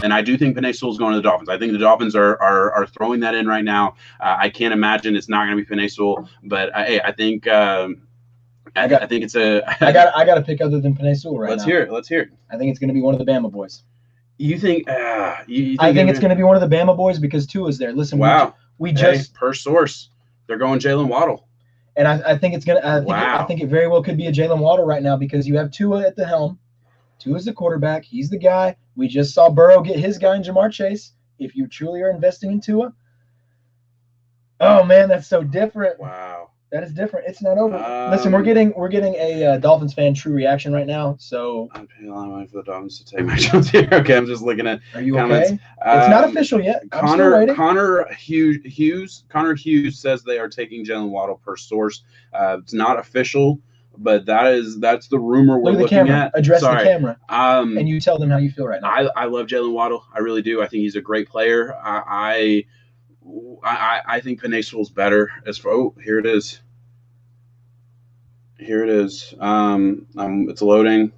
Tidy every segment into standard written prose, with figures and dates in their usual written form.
And I do think Penei Sewell's going to the Dolphins. I think the Dolphins are throwing that in right now. I can't imagine it's not going to be Penei Sewell, but hey, I think I think it's a. I got to pick other than Penei Sewell right Let's now. hear it. Let's hear it. I think it's going to be one of the Bama boys. You think? I think it's going to be one of the Bama boys because Tua's there. Listen, wow. We just per source, they're going Jalen Waddle. And I think it's gonna. I think it very well could be a Jalen Waddle right now because you have Tua at the helm. Tua's the quarterback. He's the guy. We just saw Burrow get his guy in Jamar Chase. If you truly are investing in Tua, oh man, that's so different. Wow. That is different. It's not over. Listen, we're getting a Dolphins fan true reaction right now. So I'm paying a lot of money for the Dolphins to take my Jones here. Okay, I'm just looking at. Are you comments. okay? It's not official yet. Connor Hughes says they are taking Jalen Waddle per source. It's not official, but that's the rumor we're looking at. Address the camera. And you tell them how you feel right now. I love Jalen Waddle. I really do. I think he's a great player. I think Penei Sewell's better. Here it is. Here it is. It's loading.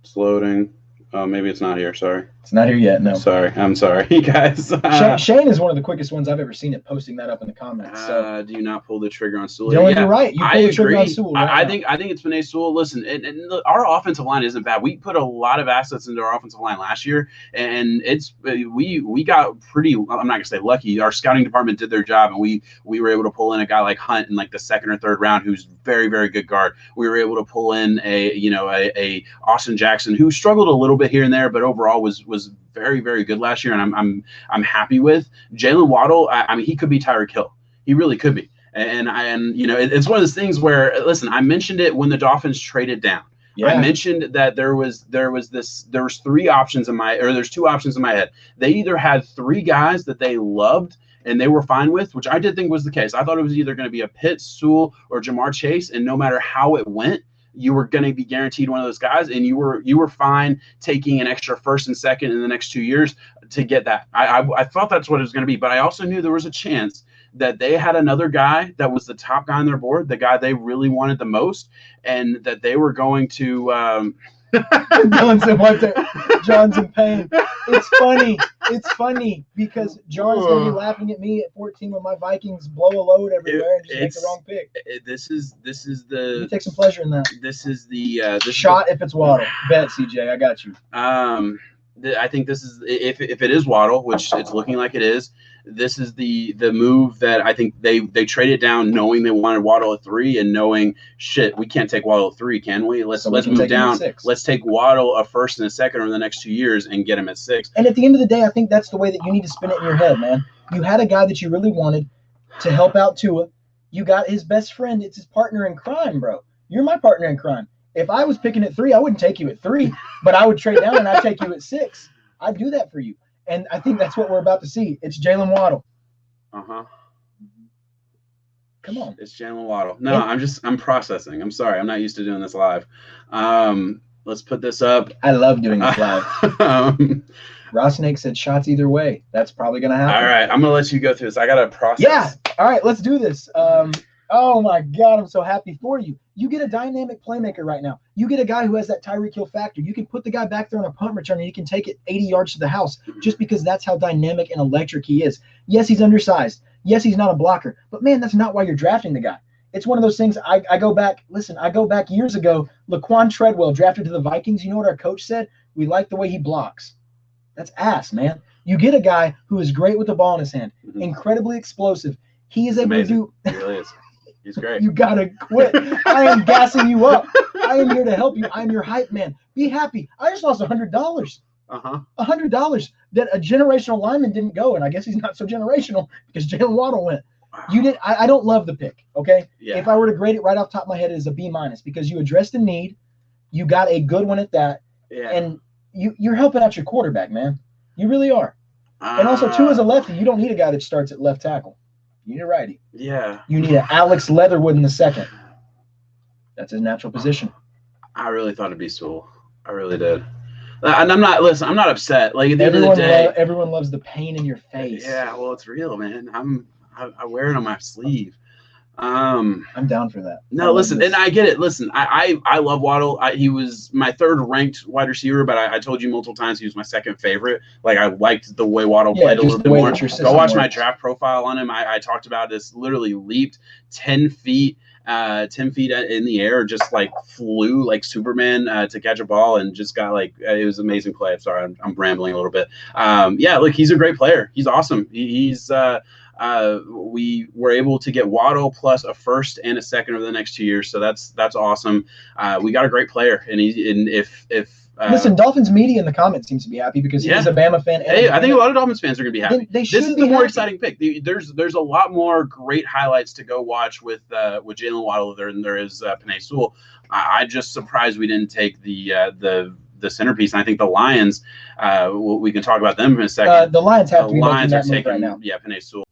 It's loading. Oh, maybe it's not here. Sorry. It's not here yet. No. Sorry. I'm sorry, guys. Shane is one of the quickest ones I've ever seen at posting that up in the comments. So. Do you not pull the trigger on Sewell? Dylan, you're right. You pull the trigger on Sewell. I think it's Penei Sewell. Listen, and our offensive line isn't bad. We put a lot of assets into our offensive line last year, and we got pretty. I'm not gonna say lucky. Our scouting department did their job, and we were able to pull in a guy like Hunt in like the second or third round, who's very, very good guard. We were able to pull in a Austin Jackson who struggled a little bit here and there, but overall was very, very good last year, and I'm happy with Jalen Waddle. I mean, he could be Tyreek Hill. He really could be. And it's one of those things where, listen, I mentioned it when the Dolphins traded down. Yeah. I mentioned that there's two options in my head. They either had three guys that they loved and they were fine with, which I did think was the case. I thought it was either going to be a Pitt, Sewell, or Jamar Chase, and no matter how it went, you were going to be guaranteed one of those guys, and you were fine taking an extra first and second in the next 2 years to get that. I thought that's what it was going to be, but I also knew there was a chance that they had another guy that was the top guy on their board, the guy they really wanted the most, and that they were going to John's in pain. It's funny because John's gonna be laughing at me at 14 when my Vikings blow a load everywhere and just make the wrong pick. This is the. You take some pleasure in that. This is the shot if it's Waddle. Bet CJ, I got you. I think this is if it is Waddle, which it's looking like it is. This is the move that I think they traded down knowing they wanted Waddle at 3 and knowing shit, we can't take Waddle at 3, can we? Let's move down. Let's take Waddle a first and a second over the next 2 years and get him at 6. And at the end of the day, I think that's the way that you need to spin it in your head, man. You had a guy that you really wanted to help out Tua. You got his best friend. It's his partner in crime, bro. You're my partner in crime. If I was picking at 3, I wouldn't take you at 3, but I would trade down and I'd take you at 6. I'd do that for you. And I think that's what we're about to see. It's Jalen Waddle. Uh-huh. Come on. It's Jalen Waddle. No, I'm processing. I'm sorry. I'm not used to doing this live. Let's put this up. I love doing this live. Rossnake said shots either way. That's probably going to happen. All right. I'm going to let you go through this. I got to process. Yeah. All right. Let's do this. Oh, my God. I'm so happy for you. You get a dynamic playmaker right now. You get a guy who has that Tyreek Hill factor. You can put the guy back there on a punt return and you can take it 80 yards to the house just because that's how dynamic and electric he is. Yes, he's undersized. Yes, he's not a blocker. But, man, that's not why you're drafting the guy. It's one of those things. I go back years ago. Laquan Treadwell drafted to the Vikings. You know what our coach said? We like the way he blocks. That's ass, man. You get a guy who is great with the ball in his hand, incredibly explosive. He is able to do – He really is. He's great. You got to quit. I am gassing you up. I am here to help you. I'm your hype man. Be happy. I just lost $100. $100 that a generational lineman didn't go, and I guess he's not so generational because Jalen Waddle went. Wow. You did. I don't love the pick, okay? Yeah. If I were to grade it right off the top of my head, it is a B- because you addressed the need. You got a good one at that. Yeah. And you're helping out your quarterback, man. You really are. And also, too, as a lefty, you don't need a guy that starts at left tackle. You need a righty. Yeah. You need an Alex Leatherwood in the second. That's his natural position. I really thought it'd be Sewell. I really did. And I'm not upset. Like at the end of the day, everyone loves the pain in your face. Yeah, well, it's real, man. I wear it on my sleeve. I'm down for that. No, listen, and I get it. Listen, I love Waddle. He was my third ranked wide receiver, but I told you multiple times he was my second favorite. Like, I liked the way Waddle played a little bit more. Go watch my draft profile on him. I talked about this. Literally leaped 10 feet. 10 feet in the air, just like flew like Superman to catch a ball, and just got like, it was an amazing play. I'm sorry, I'm rambling a little bit. Yeah, look, he's a great player. He's awesome. He's we were able to get Waddle plus a first and a second over the next 2 years, so that's awesome. We got a great player, and if listen, Dolphins media in the comments seems to be happy because he's a Bama fan. Hey, I think a lot of Dolphins fans are going to be happy. This is the more exciting pick. There's a lot more great highlights to go watch with Jalen Waddle than there is Penei Sewell. I just surprised we didn't take the centerpiece. And I think the Lions, we can talk about them in a second. The Lions have to be Lions are taking taking right now. Yeah, Penei Sewell.